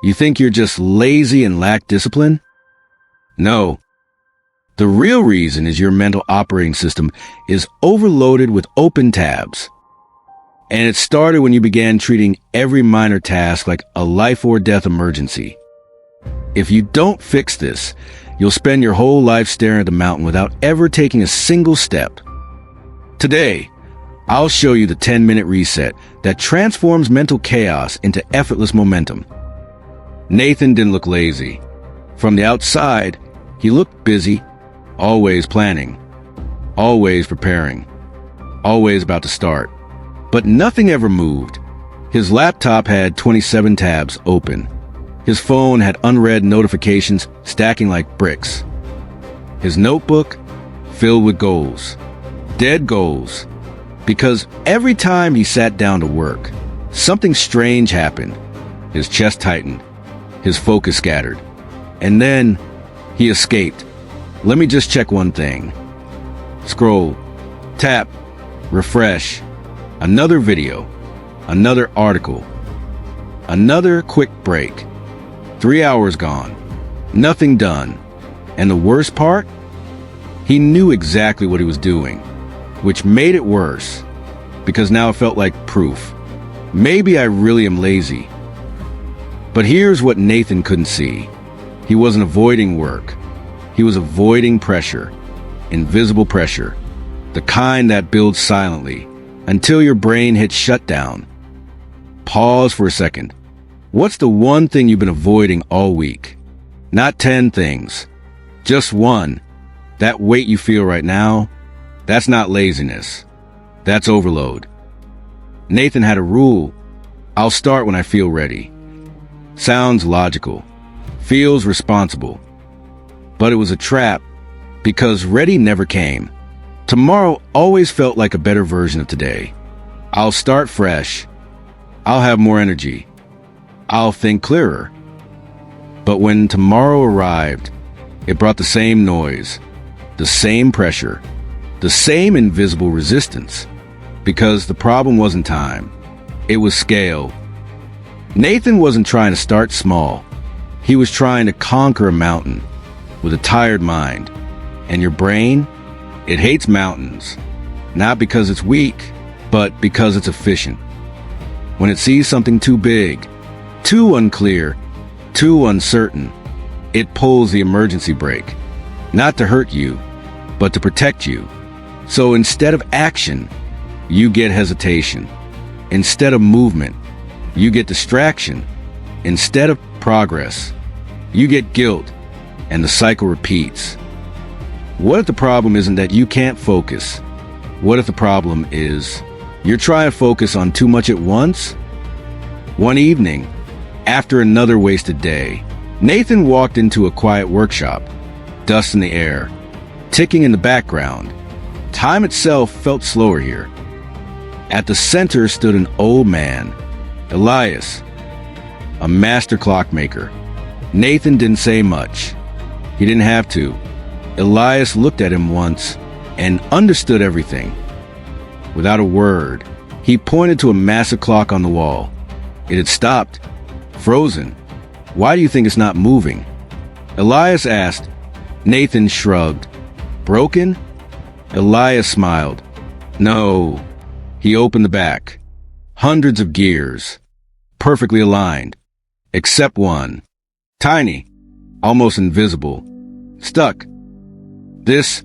You think you're just lazy and lack discipline? No. The real reason is your mental operating system is overloaded with open tabs. And it started when you began treating every minor task like a life or death emergency. If you don't fix this, you'll spend your whole life staring at the mountain without ever taking a single step. Today, I'll show you the 10-minute reset that transforms mental chaos into effortless momentum. Nathan didn't look lazy. From the outside, he looked busy, always planning, always preparing, always about to start. But nothing ever moved. His laptop had 27 tabs open. His phone had unread notifications stacking like bricks. His notebook filled with goals. Dead goals. Because every time he sat down to work, something strange happened. His chest tightened. His focus scattered. And then he escaped. Let me just check one thing. Scroll. Tap. Refresh. Another video, another article, another quick break. 3 hours gone, nothing done. And the worst part? He knew exactly what he was doing, which made it worse, because now it felt like proof. Maybe I really am lazy. But here's what Nathan couldn't see. He wasn't avoiding work. He was avoiding pressure, invisible pressure, the kind that builds silently, until your brain hits shutdown. Pause for a second. What's the one thing you've been avoiding all week? Not 10 things. Just one. That weight you feel right now, that's not laziness. That's overload. Nathan had a rule. I'll start when I feel ready. Sounds logical. Feels responsible. But it was a trap, because ready never came. Tomorrow always felt like a better version of today. I'll start fresh. I'll have more energy. I'll think clearer. But when tomorrow arrived, it brought the same noise, the same pressure, the same invisible resistance. Because the problem wasn't time. It was scale. Nathan wasn't trying to start small. He was trying to conquer a mountain with a tired mind. And your brain? It hates mountains, not because it's weak, but because it's efficient. When it sees something too big, too unclear, too uncertain, it pulls the emergency brake, not to hurt you, but to protect you. So instead of action, you get hesitation. Instead of movement, you get distraction. Instead of progress, you get guilt, and the cycle repeats. What if the problem isn't that you can't focus? What if the problem is you're trying to focus on too much at once? One evening, after another wasted day, Nathan walked into a quiet workshop. Dust in the air, ticking in the background. Time itself felt slower here. At the center stood an old man, Elias, a master clockmaker. Nathan didn't say much. He didn't have to. Elias looked at him once and understood everything. Without a word, he pointed to a massive clock on the wall. It had stopped, frozen. Why do you think it's not moving? Elias asked. Nathan shrugged. Broken? Elias smiled. No. He opened the back. Hundreds of gears, perfectly aligned, except one. Tiny, almost invisible, stuck. This,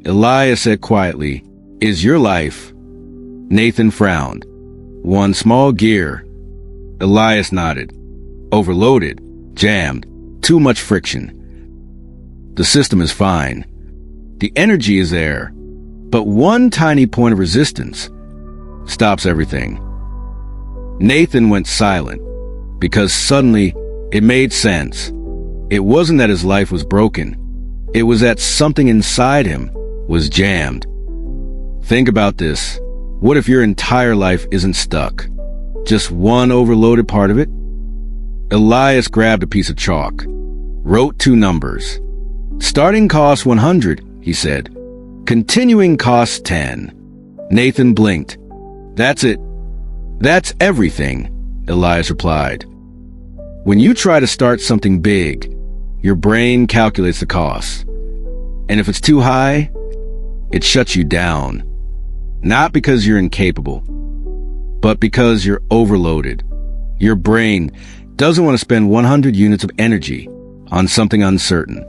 Elias said quietly, is your life. Nathan frowned. One small gear. Elias nodded. Overloaded, jammed, too much friction. The system is fine. The energy is there. But one tiny point of resistance stops everything. Nathan went silent because suddenly it made sense. It wasn't that his life was broken. It was that something inside him was jammed. Think about this. What if your entire life isn't stuck? Just one overloaded part of it? Elias grabbed a piece of chalk, wrote 2 numbers. Starting cost 100, he said. Continuing costs 10. Nathan blinked. That's it. That's everything, Elias replied. When you try to start something big, your brain calculates the cost. And if it's too high, it shuts you down. Not because you're incapable, but because you're overloaded. Your brain doesn't want to spend 100 units of energy on something uncertain.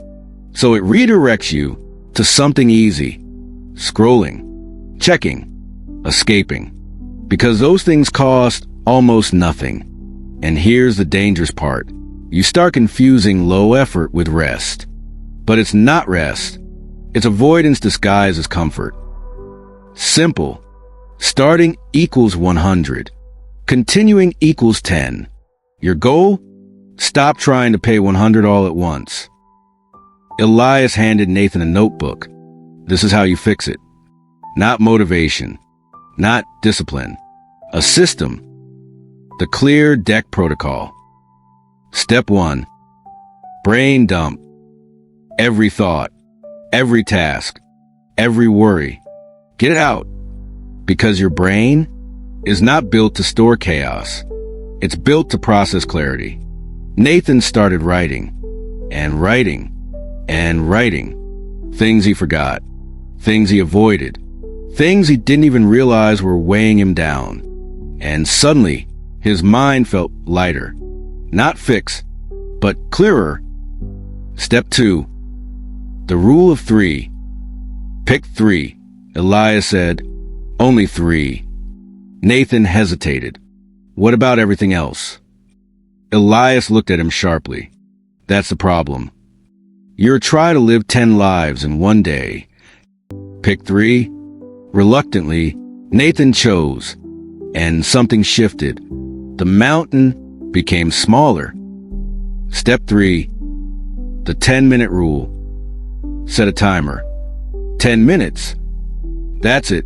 So it redirects you to something easy. Scrolling, checking, escaping. Because those things cost almost nothing. And here's the dangerous part. You start confusing low effort with rest. But it's not rest. It's avoidance disguised as comfort. Simple. Starting equals 100. Continuing equals 10. Your goal? Stop trying to pay 100 all at once. Elias handed Nathan a notebook. This is how you fix it. Not motivation. Not discipline. A system. The clear deck protocol. Step 1. Brain dump. Every thought, every task, every worry. Get it out. Because your brain is not built to store chaos. It's built to process clarity. Nathan started writing, and writing, and writing. Things he forgot, things he avoided, things he didn't even realize were weighing him down. And suddenly, his mind felt lighter. Not fixed, but clearer. Step 2. The rule of 3. Pick 3. Elias said, only 3. Nathan hesitated. What about everything else? Elias looked at him sharply. That's the problem. You're trying to live 10 lives in one day. Pick 3. Reluctantly, Nathan chose, and something shifted. The mountain became smaller. Step 3. The 10-minute rule. Set a timer. 10 minutes. That's it.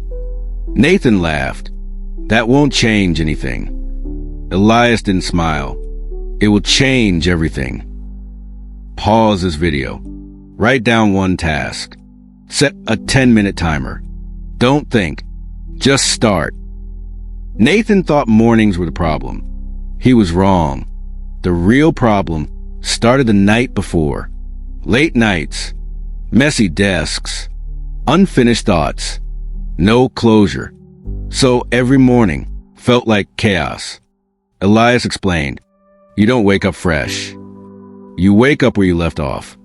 Nathan laughed. That won't change anything. Elias didn't smile. It will change everything. Pause this video. Write down one task. Set a 10-minute timer. Don't think. Just start. Nathan thought mornings were the problem. He was wrong. The real problem started the night before. Late nights, messy desks, unfinished thoughts, no closure. So every morning felt like chaos. Elias explained, you don't wake up fresh. You wake up where you left off.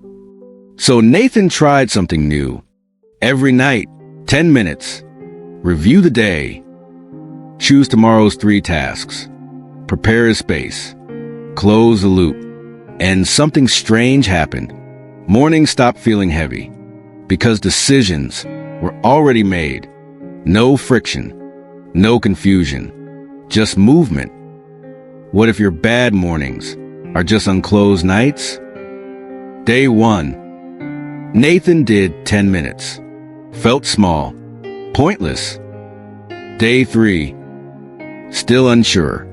So Nathan tried something new. Every night, 10 minutes. Review the day. Choose tomorrow's 3 tasks. Prepare a space. Close the loop. And something strange happened. Mornings stopped feeling heavy. Because decisions were already made. No friction. No confusion. Just movement. What if your bad mornings are just unclosed nights? Day 1. Nathan did 10 minutes. Felt small. Pointless. Day 3. Still unsure.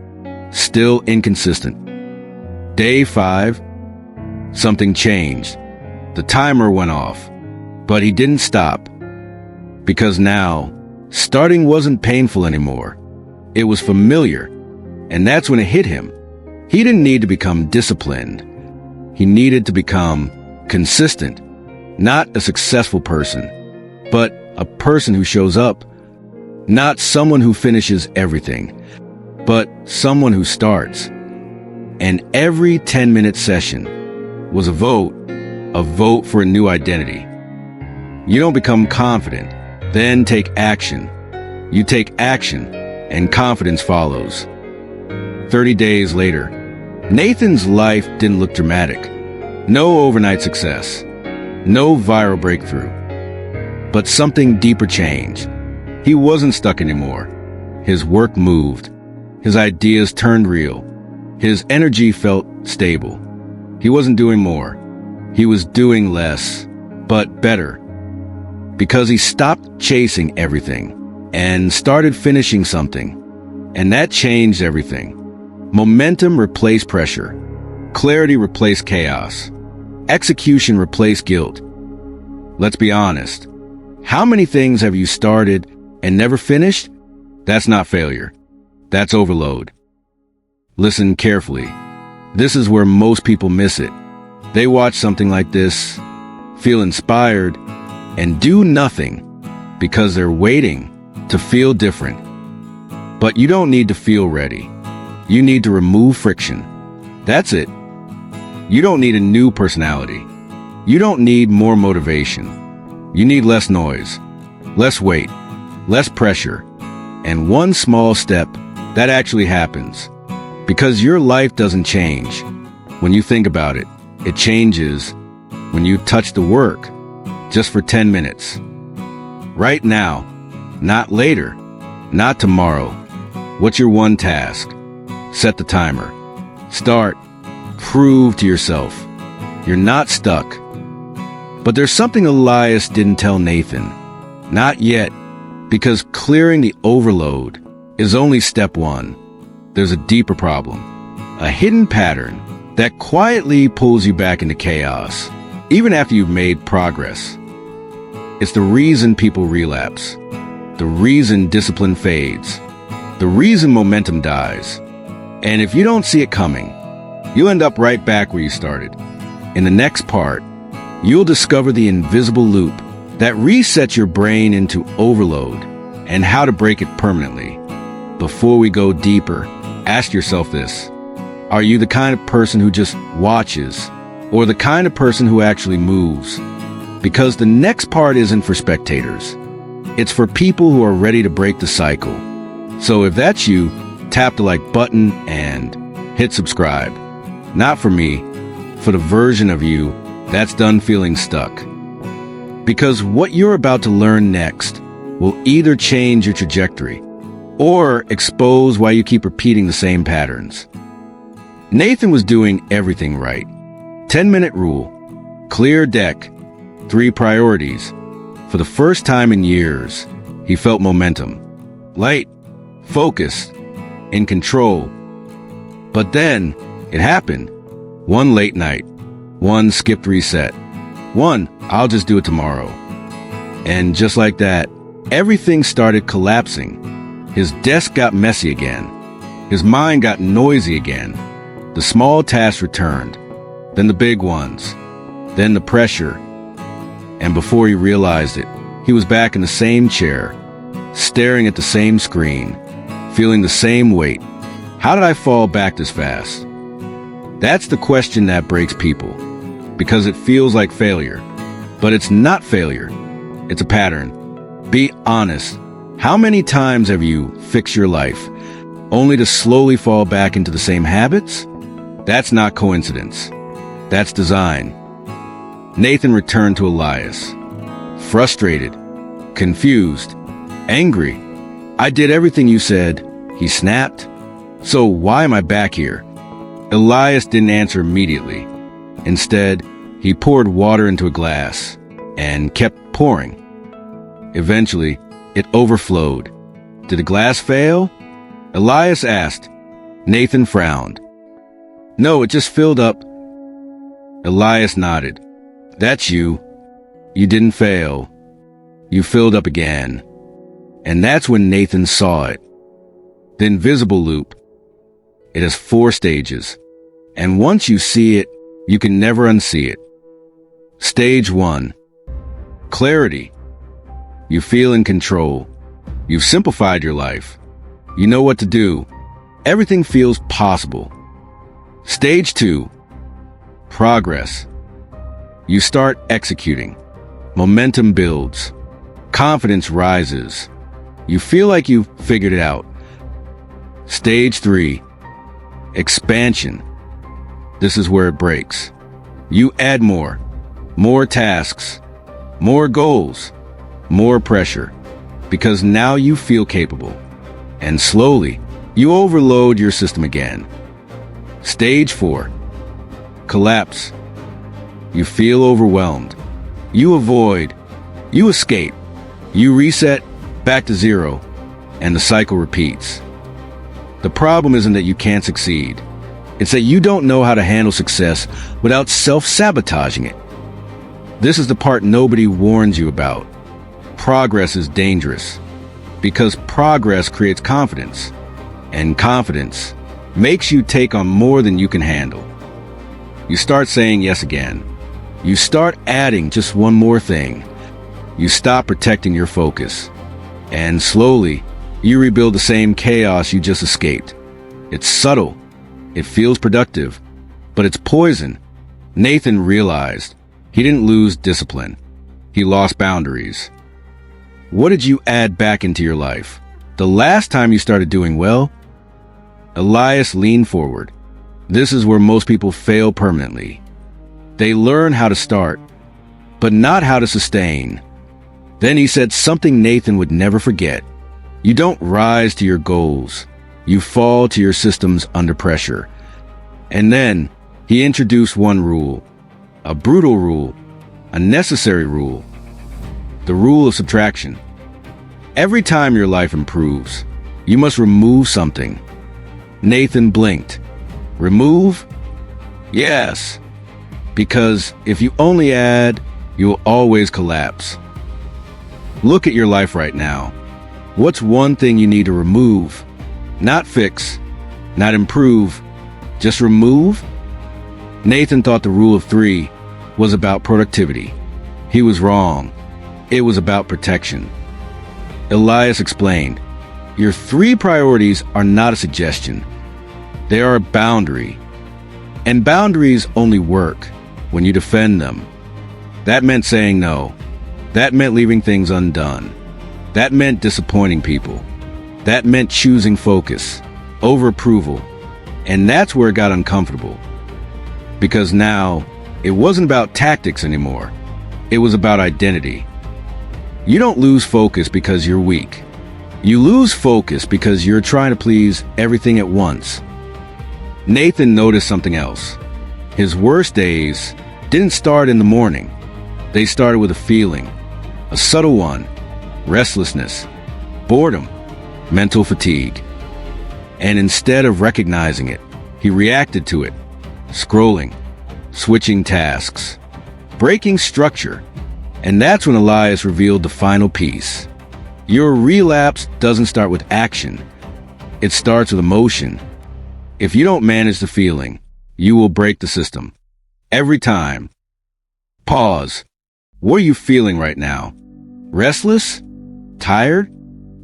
Still inconsistent. Day 5. Something changed. The timer went off. But he didn't stop. Because now, starting wasn't painful anymore. It was familiar. And that's when it hit him. He didn't need to become disciplined. He needed to become consistent. Not a successful person, but a person who shows up. Not someone who finishes everything, but someone who starts. And every 10-minute session was a vote for a new identity. You don't become confident, then take action. You take action, and confidence follows. 30 days later, Nathan's life didn't look dramatic. No overnight success. No viral breakthrough. But something deeper changed. He wasn't stuck anymore. His work moved. His ideas turned real. His energy felt stable. He wasn't doing more. He was doing less, but better. Because he stopped chasing everything and started finishing something. And that changed everything. Momentum replaced pressure. Clarity replaced chaos. Execution replaced guilt. Let's be honest. How many things have you started and never finished? That's not failure. That's overload. Listen carefully. This is where most people miss it. They watch something like this, feel inspired, and do nothing because they're waiting to feel different. But you don't need to feel ready. You need to remove friction. That's it. You don't need a new personality. You don't need more motivation. You need less noise, less weight, less pressure, and one small step that actually happens. Because your life doesn't change when you think about it. It changes when you touch the work, just for 10 minutes. Right now, not later, not tomorrow. What's your one task? Set the timer. Start. Prove to yourself you're not stuck. But there's something Elias didn't tell Nathan. Not yet, because clearing the overload is only step one. There's a deeper problem, a hidden pattern that quietly pulls you back into chaos, even after you've made progress. It's the reason people relapse, the reason discipline fades, the reason momentum dies. And if you don't see it coming, you'll end up right back where you started. In the next part, you'll discover the invisible loop that resets your brain into overload and how to break it permanently. Before we go deeper, ask yourself this. Are you the kind of person who just watches, or the kind of person who actually moves? Because the next part isn't for spectators. It's for people who are ready to break the cycle. So if that's you, tap the like button and hit subscribe. Not for me, for the version of you that's done feeling stuck. Because what you're about to learn next will either change your trajectory or expose why you keep repeating the same patterns. Nathan was doing everything right. 10-minute rule, clear deck, 3 priorities. For the first time in years, he felt momentum. Light, focused, in control. But then, it happened. One late night, one skipped reset, one I'll just do it tomorrow. And just like that, everything started collapsing. His desk got messy again. His mind got noisy again. The small tasks returned, then the big ones, then the pressure. And before he realized it, he was back in the same chair, staring at the same screen, feeling the same weight. How did I fall back this fast? That's the question that breaks people, because it feels like failure. But it's not failure. It's a pattern. Be honest. How many times have you fixed your life only to slowly fall back into the same habits? That's not coincidence. That's design. Nathan returned to Elias, frustrated, confused, angry. I did everything you said, he snapped. So why am I back here? Elias didn't answer immediately. Instead, he poured water into a glass and kept pouring. Eventually, it overflowed. Did the glass fail? Elias asked. Nathan frowned. No, it just filled up. Elias nodded. That's you. You didn't fail. You filled up again. And that's when Nathan saw it. The invisible loop. It has 4 stages. And once you see it, you can never unsee it. Stage 1. Clarity. You feel in control. You've simplified your life. You know what to do. Everything feels possible. Stage 2. Progress. You start executing. Momentum builds. Confidence rises. You feel like you've figured it out. Stage 3. Expansion. This is where it breaks. You add more tasks, more goals, more pressure, because now you feel capable. And slowly, you overload your system again. Stage 4. Collapse. You feel overwhelmed. You avoid. You escape. You reset back to 0, and the cycle repeats. The problem isn't that you can't succeed. It's that you don't know how to handle success without self-sabotaging it. This is the part nobody warns you about. Progress is dangerous, because progress creates confidence, and confidence makes you take on more than you can handle. You start saying yes again. You start adding just one more thing. You stop protecting your focus. And slowly, you rebuild the same chaos you just escaped. It's subtle. It feels productive. But it's poison. Nathan realized he didn't lose discipline. He lost boundaries. What did you add back into your life? The last time you started doing well? Elias leaned forward. This is where most people fail permanently. They learn how to start, but not how to sustain. Then he said something Nathan would never forget. You don't rise to your goals. You fall to your systems under pressure. And then he introduced one rule, a brutal rule, a necessary rule, the rule of subtraction. Every time your life improves, you must remove something. Nathan blinked. Remove? Yes. Because if you only add, you will always collapse. Look at your life right now. What's one thing you need to remove? Not fix, not improve, just remove? Nathan thought the rule of 3 was about productivity. He was wrong. It was about protection. Elias explained, your 3 priorities are not a suggestion. They are a boundary. And boundaries only work when you defend them. That meant saying no. That meant leaving things undone. That meant disappointing people. That meant choosing focus over approval. And that's where it got uncomfortable. Because now, it wasn't about tactics anymore. It was about identity. You don't lose focus because you're weak. You lose focus because you're trying to please everything at once. Nathan noticed something else. His worst days didn't start in the morning. They started with a feeling, a subtle one, restlessness, boredom, mental fatigue. And instead of recognizing it, he reacted to it, scrolling, switching tasks, breaking structure. And that's when Elias revealed the final piece. Your relapse doesn't start with action. It starts with emotion. If you don't manage the feeling, you will break the system. Every time. Pause. What are you feeling right now? Restless? Tired?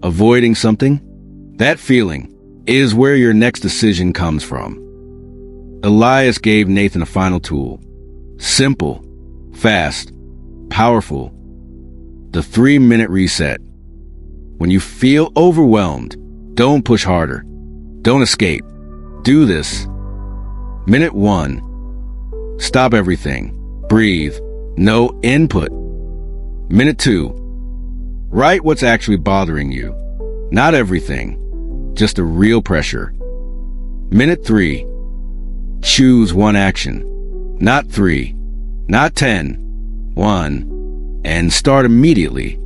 Avoiding something? That feeling is where your next decision comes from. Elias gave Nathan a final tool. Simple, fast, powerful. The 3-minute reset. When you feel overwhelmed, don't push harder. Don't escape. Do this. Minute 1. Stop everything. Breathe. No input. Minute 2. Write what's actually bothering you. Not everything. Just a real pressure. Minute 3. Choose one action. Not 3. Not 10. 1. And start immediately.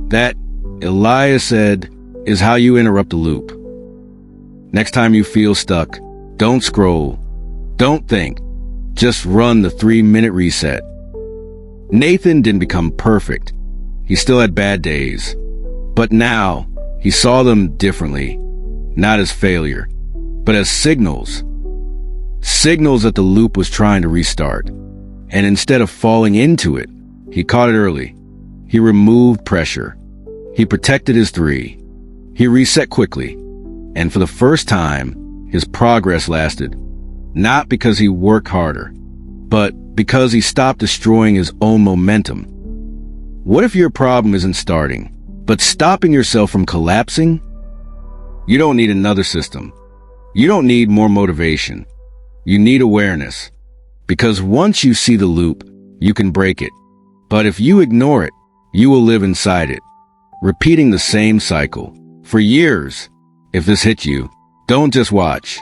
That, Elias said, is how you interrupt the loop. Next time you feel stuck, don't scroll. Don't think. Just run the 3-minute reset. Nathan didn't become perfect. He still had bad days. But now, he saw them differently. Not as failure, but as signals. Signals that the loop was trying to restart. And instead of falling into it, he caught it early. He removed pressure. He protected his 3. He reset quickly. And for the first time, his progress lasted. Not because he worked harder, but because he stopped destroying his own momentum. What if your problem isn't starting, but stopping yourself from collapsing? You don't need another system. You don't need more motivation. You need awareness. Because once you see the loop, you can break it. But if you ignore it, you will live inside it, repeating the same cycle for years. If this hit you, don't just watch.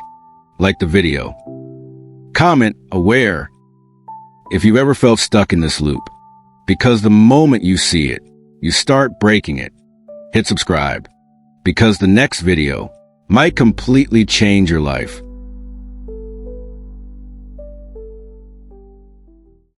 Like the video. Comment aware if you've ever felt stuck in this loop. Because the moment you see it, you start breaking it. Hit subscribe. Because the next video might completely change your life.